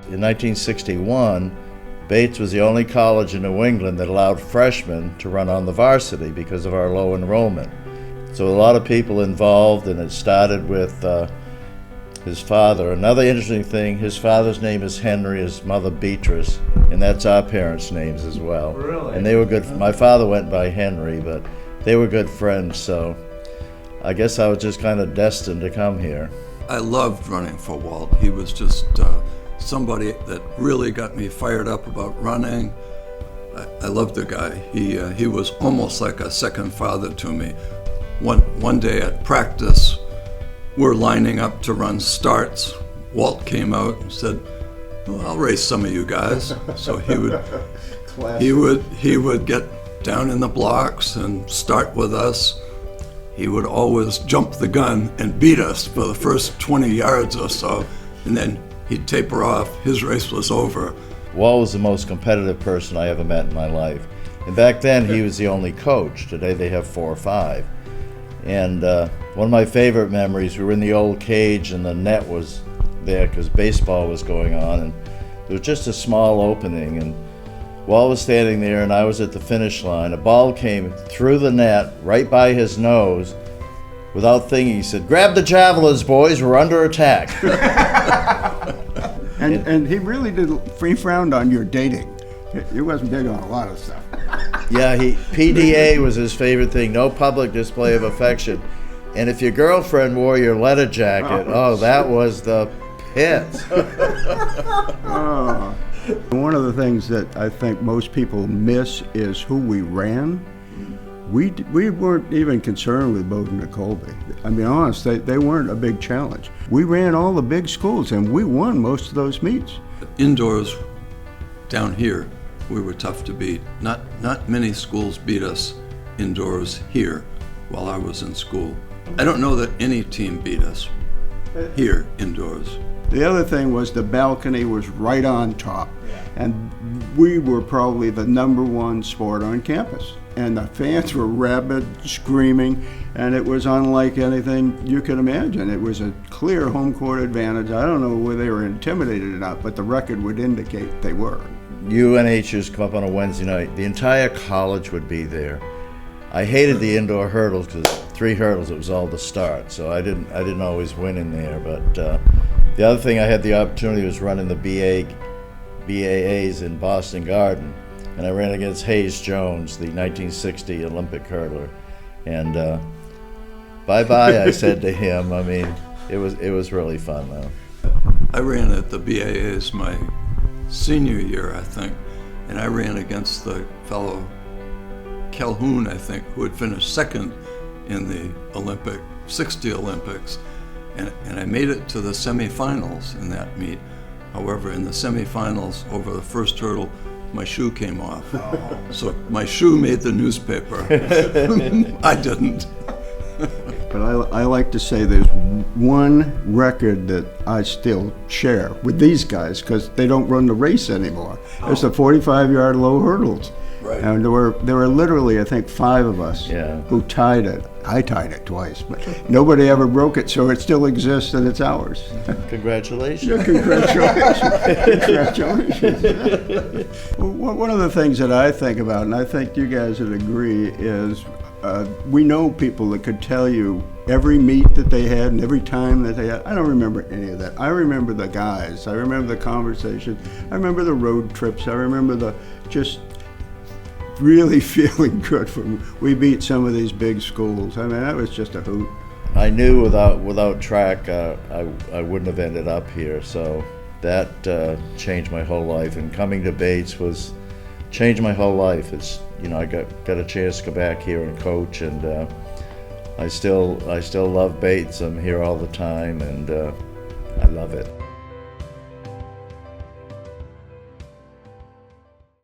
In 1961, Bates was the only college in New England that allowed freshmen to run on the varsity because of our low enrollment. So a lot of people involved, and it started with his father. Another interesting thing, his father's name is Henry, his mother Beatrice, and that's our parents' names as well. Really? And they were good. My father went by Henry, but they were good friends, so I guess I was just kind of destined to come here. I loved running for Walt. He was just somebody that really got me fired up about running. I loved the guy. He was almost like a second father to me. One day at practice, we're lining up to run starts. Walt came out and said, "Well, I'll race some of you guys." So he would get down in the blocks and start with us. He would always jump the gun and beat us for the first 20 yards or so, and then he'd taper off. His race was over. Walt was the most competitive person I ever met in my life. And back then, he was the only coach. Today, they have 4 or 5. And one of my favorite memories, we were in the old cage and the net was there because baseball was going on, and there was just a small opening, and Walt was standing there and I was at the finish line. A ball came through the net right by his nose. Without thinking, he said, "Grab the javelins, boys, we're under attack." And he really he frowned on your dating. He wasn't big on a lot of stuff. Yeah, PDA was his favorite thing, no public display of affection. And if your girlfriend wore your leather jacket, that was the pits. One of the things that I think most people miss is who we ran. We weren't even concerned with Bowdoin and Colby. I mean, honest, they weren't a big challenge. We ran all the big schools and we won most of those meets. Indoors, down here, we were tough to beat. Not many schools beat us indoors here while I was in school. I don't know that any team beat us here indoors. The other thing was the balcony was right on top, and we were probably the #1 sport on campus. And the fans were rabid, screaming, and it was unlike anything you could imagine. It was a clear home court advantage. I don't know whether they were intimidated or not, but the record would indicate they were. UNHers come up on a Wednesday night. The entire college would be there. I hated the indoor hurdles because 3 hurdles, it was all to start, so I didn't always win in there. But the other thing I had the opportunity was running the BAAs in Boston Garden, and I ran against Hayes Jones, the 1960 Olympic hurdler, and bye-bye, I said to him. I mean, it was really fun though. I ran at the BAAs my senior year, I think, and I ran against the fellow Calhoun, I think, who had finished second in the 60 Olympics, and I made it to the semifinals in that meet. However, in the semifinals, over the first hurdle, my shoe came off. So my shoe made the newspaper. I didn't. But I like to say there's one record that I still share with these guys because they don't run the race anymore. It's the 45-yard low hurdles. Right. And there were literally, I think, 5 of us who tied it. I tied it twice, but nobody ever broke it, so it still exists and it's ours. Congratulations. Yeah, congratulations. Well, one of the things that I think about, and I think you guys would agree, is we know people that could tell you every meet that they had and every time that they had. I don't remember any of that. I remember the guys. I remember the conversations. I remember the road trips. I remember the just really feeling good from we beat some of these big schools. I mean, that was just a hoot. I knew without track I wouldn't have ended up here, so that changed my whole life. And coming to Bates changed my whole life. It's, you know, I got a chance to go back here and coach, and I still love Bates. I'm here all the time, and I love it.